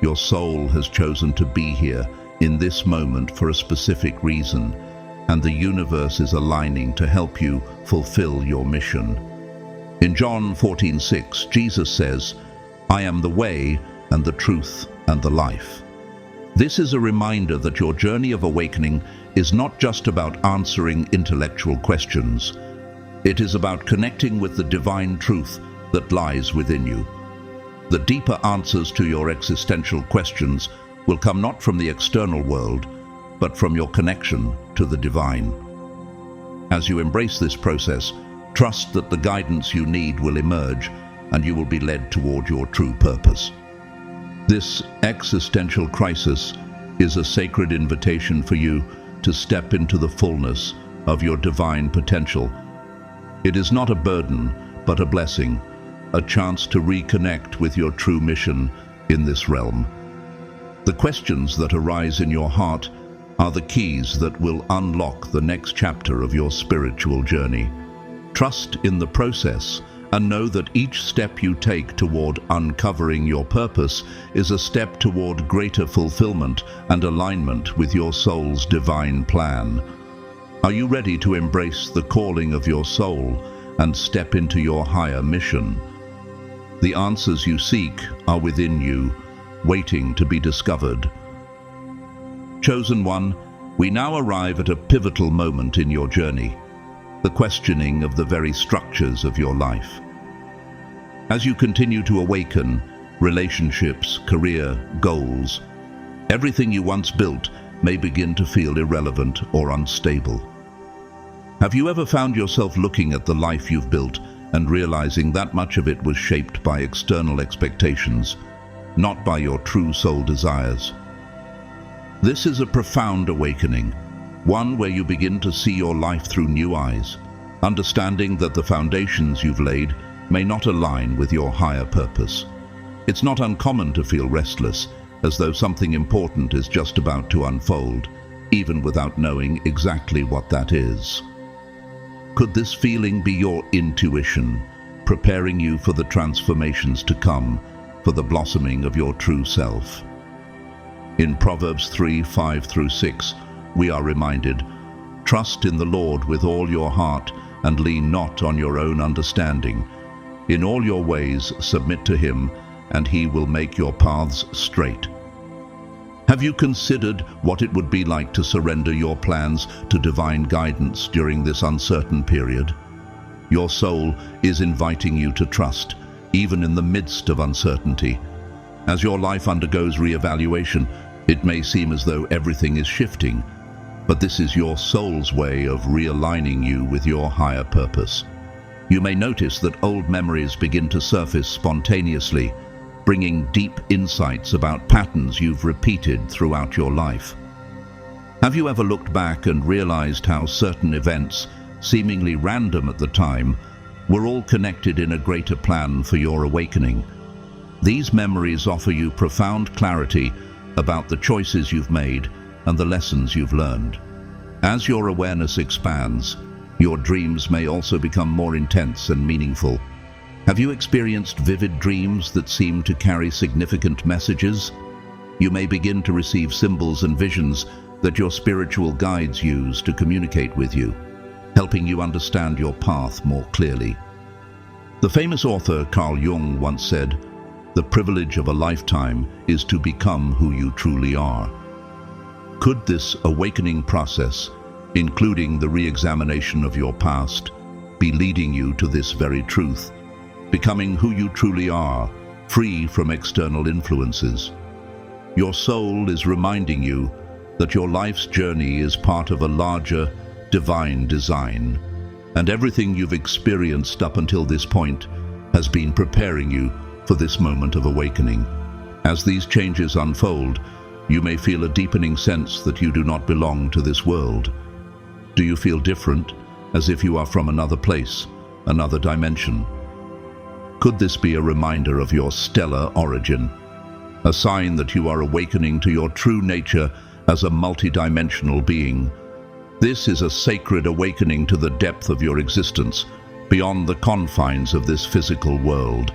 Your soul has chosen to be here in this moment for a specific reason, and the universe is aligning to help you fulfill your mission." In John 14:6, Jesus says, "I am the way and the truth and the life." This is a reminder that your journey of awakening is not just about answering intellectual questions. It is about connecting with the divine truth that lies within you. The deeper answers to your existential questions will come not from the external world, but from your connection to the divine. As you embrace this process, trust that the guidance you need will emerge and you will be led toward your true purpose. This existential crisis is a sacred invitation for you to step into the fullness of your divine potential. It is not a burden, but a blessing, a chance to reconnect with your true mission in this realm. The questions that arise in your heart are the keys that will unlock the next chapter of your spiritual journey. Trust in the process and know that each step you take toward uncovering your purpose is a step toward greater fulfillment and alignment with your soul's divine plan. Are you ready to embrace the calling of your soul and step into your higher mission? The answers you seek are within you, waiting to be discovered. Chosen one, we now arrive at a pivotal moment in your journey, the questioning of the very structures of your life. As you continue to awaken, relationships, career, goals, everything you once built may begin to feel irrelevant or unstable. Have you ever found yourself looking at the life you've built and realizing that much of it was shaped by external expectations, not by your true soul desires? This is a profound awakening, one where you begin to see your life through new eyes, understanding that the foundations you've laid may not align with your higher purpose. It's not uncommon to feel restless, as though something important is just about to unfold, even without knowing exactly what that is. Could this feeling be your intuition, preparing you for the transformations to come, for the blossoming of your true self? In Proverbs 3:5-6, we are reminded, "Trust in the Lord with all your heart and lean not on your own understanding. In all your ways submit to him, and he will make your paths straight." Have you considered what it would be like to surrender your plans to divine guidance during this uncertain period? Your soul is inviting you to trust, even in the midst of uncertainty. As your life undergoes reevaluation, it may seem as though everything is shifting, but this is your soul's way of realigning you with your higher purpose. You may notice that old memories begin to surface spontaneously, bringing deep insights about patterns you've repeated throughout your life. Have you ever looked back and realized how certain events, seemingly random at the time, were all connected in a greater plan for your awakening? These memories offer you profound clarity about the choices you've made and the lessons you've learned. As your awareness expands, your dreams may also become more intense and meaningful. Have you experienced vivid dreams that seem to carry significant messages? You may begin to receive symbols and visions that your spiritual guides use to communicate with you, helping you understand your path more clearly. The famous author Carl Jung once said, "The privilege of a lifetime is to become who you truly are." Could this awakening process, including the re-examination of your past, be leading you to this very truth, becoming who you truly are, free from external influences? Your soul is reminding you that your life's journey is part of a larger, divine design, and everything you've experienced up until this point has been preparing you for this moment of awakening. As these changes unfold, you may feel a deepening sense that you do not belong to this world. Do you feel different, as if you are from another place, another dimension? Could this be a reminder of your stellar origin, a sign that you are awakening to your true nature as a multidimensional being? This is a sacred awakening to the depth of your existence, beyond the confines of this physical world.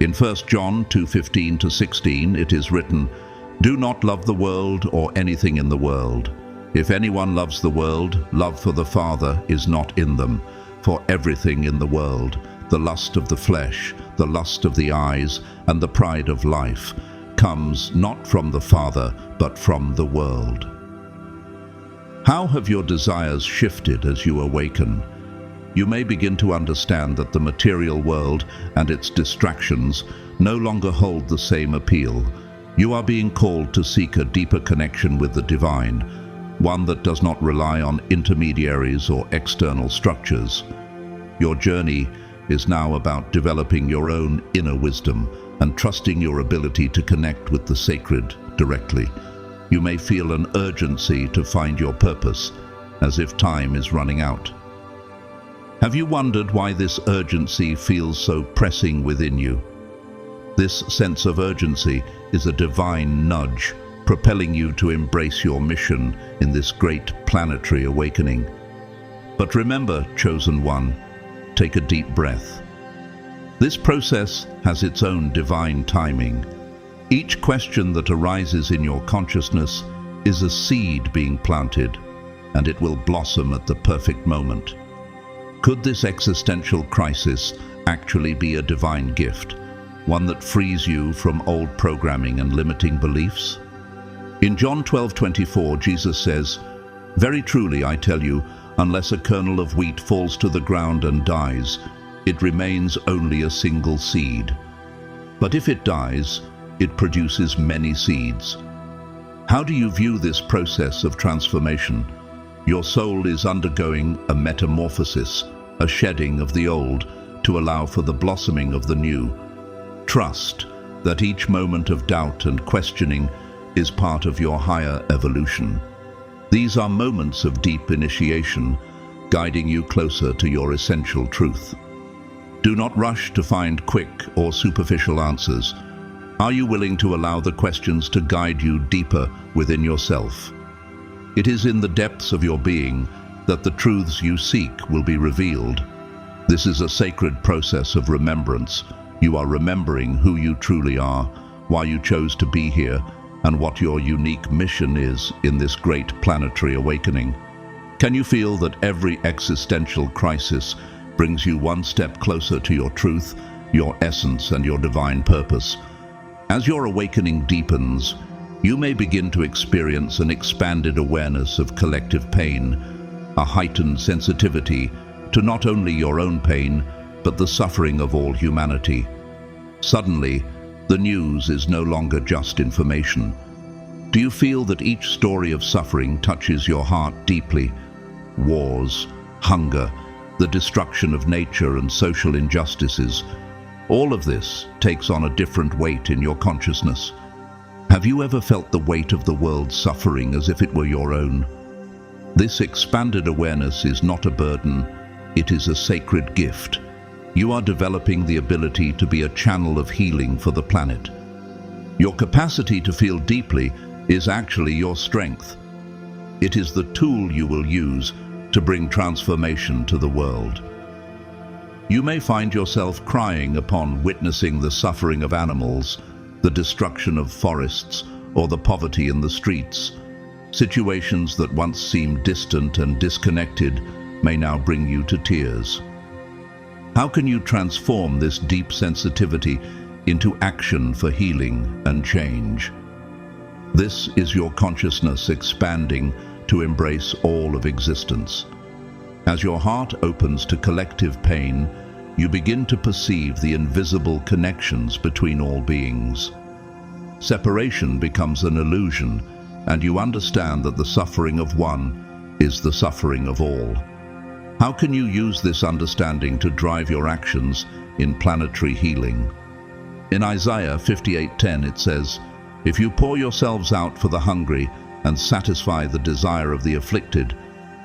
In 1 John 2:15-16, it is written, "Do not love the world or anything in the world. If anyone loves the world, love for the Father is not in them. For everything in the world, the lust of the flesh, the lust of the eyes, and the pride of life, comes not from the Father, but from the world." How have your desires shifted as you awaken? You may begin to understand that the material world and its distractions no longer hold the same appeal. You are being called to seek a deeper connection with the divine, one that does not rely on intermediaries or external structures. Your journey is now about developing your own inner wisdom and trusting your ability to connect with the sacred directly. You may feel an urgency to find your purpose, as if time is running out. Have you wondered why this urgency feels so pressing within you? This sense of urgency is a divine nudge, propelling you to embrace your mission in this great planetary awakening. But remember, chosen one, take a deep breath. This process has its own divine timing. Each question that arises in your consciousness is a seed being planted, and it will blossom at the perfect moment. Could this existential crisis actually be a divine gift, one that frees you from old programming and limiting beliefs? In John 12:24, Jesus says, "Very truly I tell you, unless a kernel of wheat falls to the ground and dies, it remains only a single seed. But if it dies, it produces many seeds." How do you view this process of transformation? Your soul is undergoing a metamorphosis, a shedding of the old to allow for the blossoming of the new. Trust that each moment of doubt and questioning is part of your higher evolution. These are moments of deep initiation, guiding you closer to your essential truth. Do not rush to find quick or superficial answers. Are you willing to allow the questions to guide you deeper within yourself? It is in the depths of your being that the truths you seek will be revealed. This is a sacred process of remembrance. You are remembering who you truly are, why you chose to be here, and what your unique mission is in this great planetary awakening. Can you feel that every existential crisis brings you one step closer to your truth, your essence, and your divine purpose? As your awakening deepens, you may begin to experience an expanded awareness of collective pain, a heightened sensitivity to not only your own pain, but the suffering of all humanity. Suddenly, the news is no longer just information. Do you feel that each story of suffering touches your heart deeply? Wars, hunger, the destruction of nature and social injustices. All of this takes on a different weight in your consciousness. Have you ever felt the weight of the world's suffering as if it were your own? This expanded awareness is not a burden, it is a sacred gift. You are developing the ability to be a channel of healing for the planet. Your capacity to feel deeply is actually your strength. It is the tool you will use to bring transformation to the world. You may find yourself crying upon witnessing the suffering of animals, the destruction of forests, or the poverty in the streets. Situations that once seemed distant and disconnected may now bring you to tears. How can you transform this deep sensitivity into action for healing and change? This is your consciousness expanding to embrace all of existence. As your heart opens to collective pain, you begin to perceive the invisible connections between all beings. Separation becomes an illusion, and you understand that the suffering of one is the suffering of all. How can you use this understanding to drive your actions in planetary healing? In Isaiah 58:10 it says, "If you pour yourselves out for the hungry and satisfy the desire of the afflicted,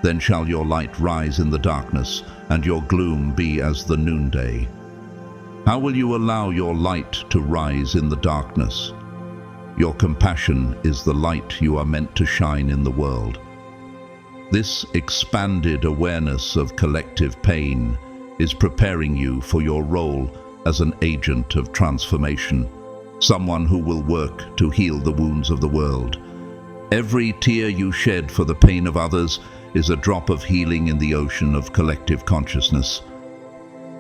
then shall your light rise in the darkness, and your gloom be as the noonday." How will you allow your light to rise in the darkness? Your compassion is the light you are meant to shine in the world. This expanded awareness of collective pain is preparing you for your role as an agent of transformation, someone who will work to heal the wounds of the world. Every tear you shed for the pain of others is a drop of healing in the ocean of collective consciousness.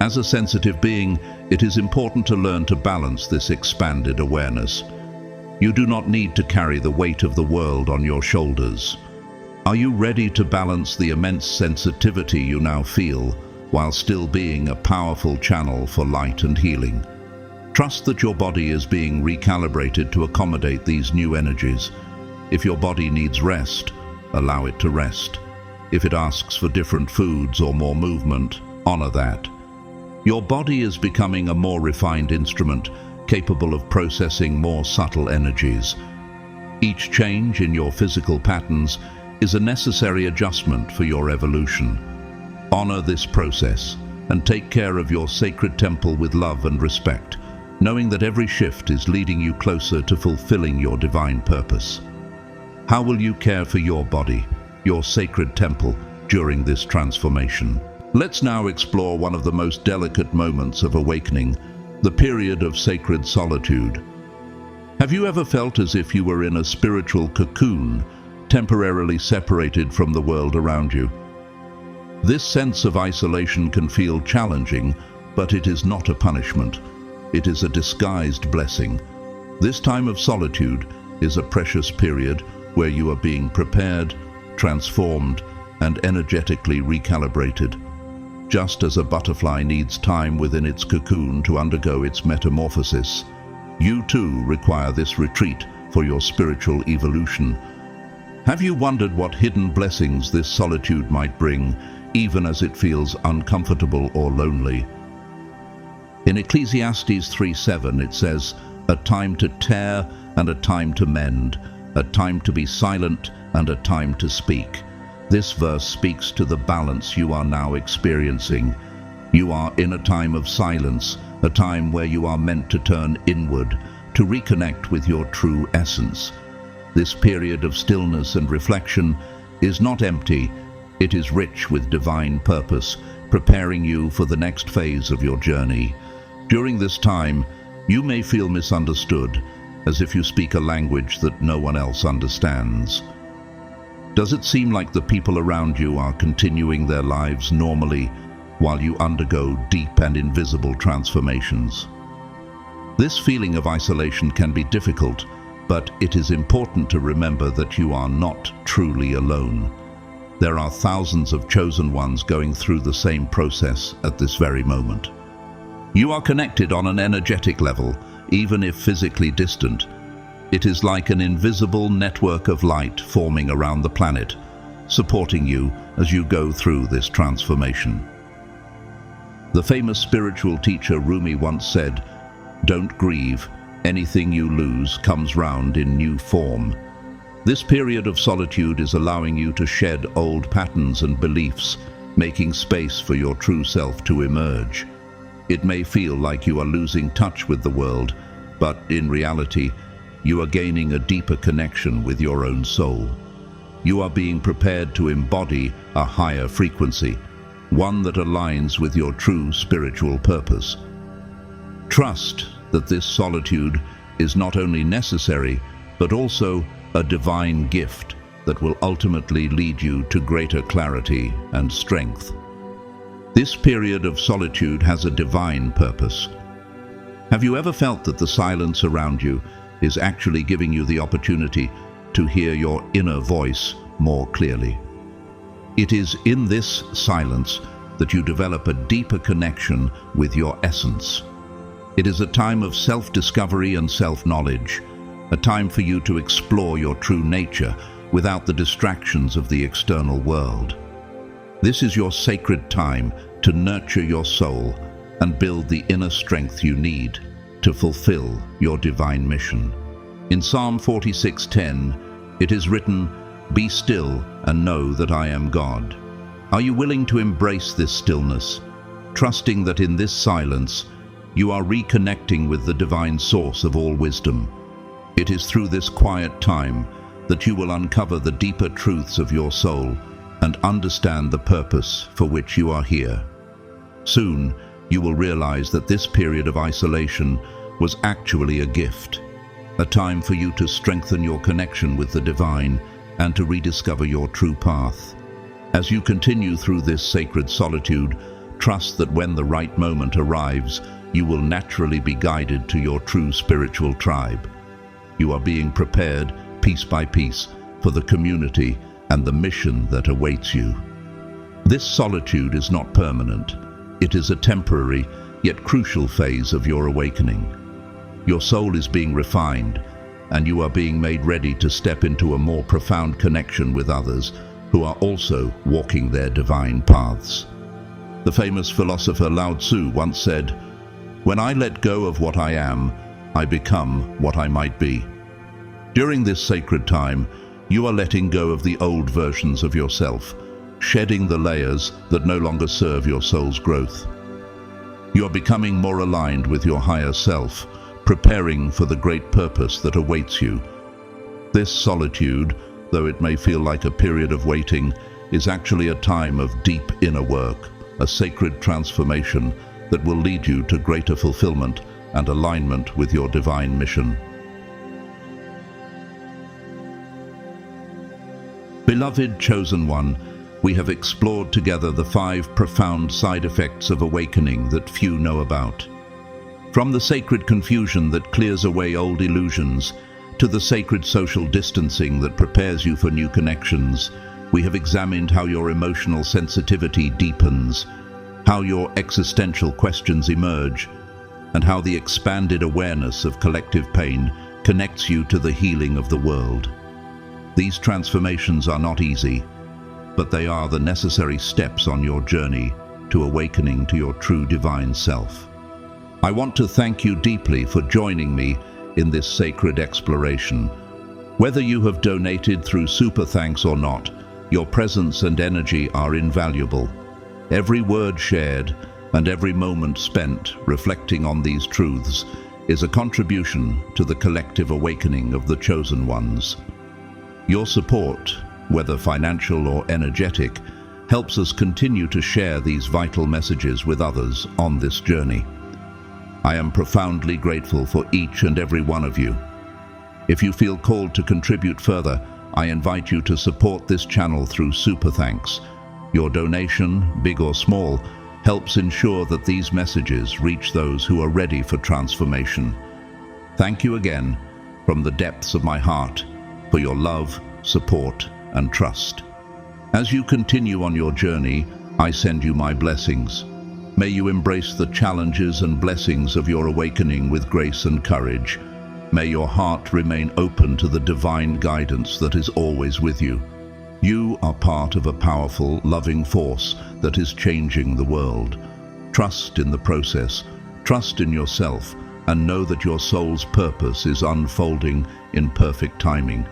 As a sensitive being, it is important to learn to balance this expanded awareness. You do not need to carry the weight of the world on your shoulders. Are you ready to balance the immense sensitivity you now feel while still being a powerful channel for light and healing? Trust that your body is being recalibrated to accommodate these new energies. If your body needs rest, allow it to rest. If it asks for different foods or more movement, honor that. Your body is becoming a more refined instrument, capable of processing more subtle energies. Each change in your physical patterns is a necessary adjustment for your evolution. Honor this process and take care of your sacred temple with love and respect, knowing that every shift is leading you closer to fulfilling your divine purpose. How will you care for your body, your sacred temple, during this transformation? Let's now explore one of the most delicate moments of awakening, the period of sacred solitude. Have you ever felt as if you were in a spiritual cocoon, temporarily separated from the world around you? This sense of isolation can feel challenging, but it is not a punishment. It is a disguised blessing. This time of solitude is a precious period where you are being prepared, transformed, and energetically recalibrated. Just as a butterfly needs time within its cocoon to undergo its metamorphosis, you too require this retreat for your spiritual evolution. Have you wondered what hidden blessings this solitude might bring, even as it feels uncomfortable or lonely? In Ecclesiastes 3:7 it says, "A time to tear and a time to mend, a time to be silent and a time to speak." This verse speaks to the balance you are now experiencing. You are in a time of silence, a time where you are meant to turn inward, to reconnect with your true essence. This period of stillness and reflection is not empty, it is rich with divine purpose, preparing you for the next phase of your journey. During this time, you may feel misunderstood, as if you speak a language that no one else understands. Does it seem like the people around you are continuing their lives normally while you undergo deep and invisible transformations? This feeling of isolation can be difficult, but it is important to remember that you are not truly alone. There are thousands of chosen ones going through the same process at this very moment. You are connected on an energetic level, even if physically distant. It is like an invisible network of light forming around the planet, supporting you as you go through this transformation. The famous spiritual teacher Rumi once said, "Don't grieve, anything you lose comes round in new form." This period of solitude is allowing you to shed old patterns and beliefs, making space for your true self to emerge. It may feel like you are losing touch with the world, but in reality, you are gaining a deeper connection with your own soul. You are being prepared to embody a higher frequency, one that aligns with your true spiritual purpose. Trust that this solitude is not only necessary, but also a divine gift that will ultimately lead you to greater clarity and strength. This period of solitude has a divine purpose. Have you ever felt that the silence around you is actually giving you the opportunity to hear your inner voice more clearly? It is in this silence that you develop a deeper connection with your essence. It is a time of self-discovery and self-knowledge, a time for you to explore your true nature without the distractions of the external world. This is your sacred time to nurture your soul and build the inner strength you need to fulfill your divine mission. In Psalm 46:10, it is written, "Be still and know that I am God." Are you willing to embrace this stillness, trusting that in this silence you are reconnecting with the divine source of all wisdom? It is through this quiet time that you will uncover the deeper truths of your soul and understand the purpose for which you are here. Soon, you will realize that this period of isolation was actually a gift, a time for you to strengthen your connection with the divine and to rediscover your true path. As you continue through this sacred solitude, trust that when the right moment arrives, you will naturally be guided to your true spiritual tribe. You are being prepared, piece by piece, for the community and the mission that awaits you. This solitude is not permanent. It is a temporary, yet crucial phase of your awakening. Your soul is being refined, and you are being made ready to step into a more profound connection with others who are also walking their divine paths. The famous philosopher Lao Tzu once said, "When I let go of what I am, I become what I might be." During this sacred time, you are letting go of the old versions of yourself, shedding the layers that no longer serve your soul's growth. You are becoming more aligned with your higher self, preparing for the great purpose that awaits you. This solitude, though it may feel like a period of waiting, is actually a time of deep inner work, a sacred transformation that will lead you to greater fulfillment and alignment with your divine mission. Beloved Chosen One, we have explored together the 5 profound side effects of awakening that few know about. From the sacred confusion that clears away old illusions, to the sacred social distancing that prepares you for new connections, we have examined how your emotional sensitivity deepens, how your existential questions emerge, and how the expanded awareness of collective pain connects you to the healing of the world. These transformations are not easy, but they are the necessary steps on your journey to awakening to your true divine self. I want to thank you deeply for joining me in this sacred exploration. Whether you have donated through Super Thanks or not, your presence and energy are invaluable. Every word shared and every moment spent reflecting on these truths is a contribution to the collective awakening of the chosen ones. Your support, whether financial or energetic, helps us continue to share these vital messages with others on this journey. I am profoundly grateful for each and every one of you. If you feel called to contribute further, I invite you to support this channel through Super Thanks. Your donation, big or small, helps ensure that these messages reach those who are ready for transformation. Thank you again, from the depths of my heart, for your love, support, and trust. As you continue on your journey, I send you my blessings. May you embrace the challenges and blessings of your awakening with grace and courage. May your heart remain open to the divine guidance that is always with you. You are part of a powerful, loving force that is changing the world. Trust in the process, trust in yourself, and know that your soul's purpose is unfolding in perfect timing.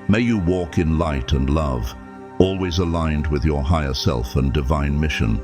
May you walk in light and love, always aligned with your higher self and divine mission.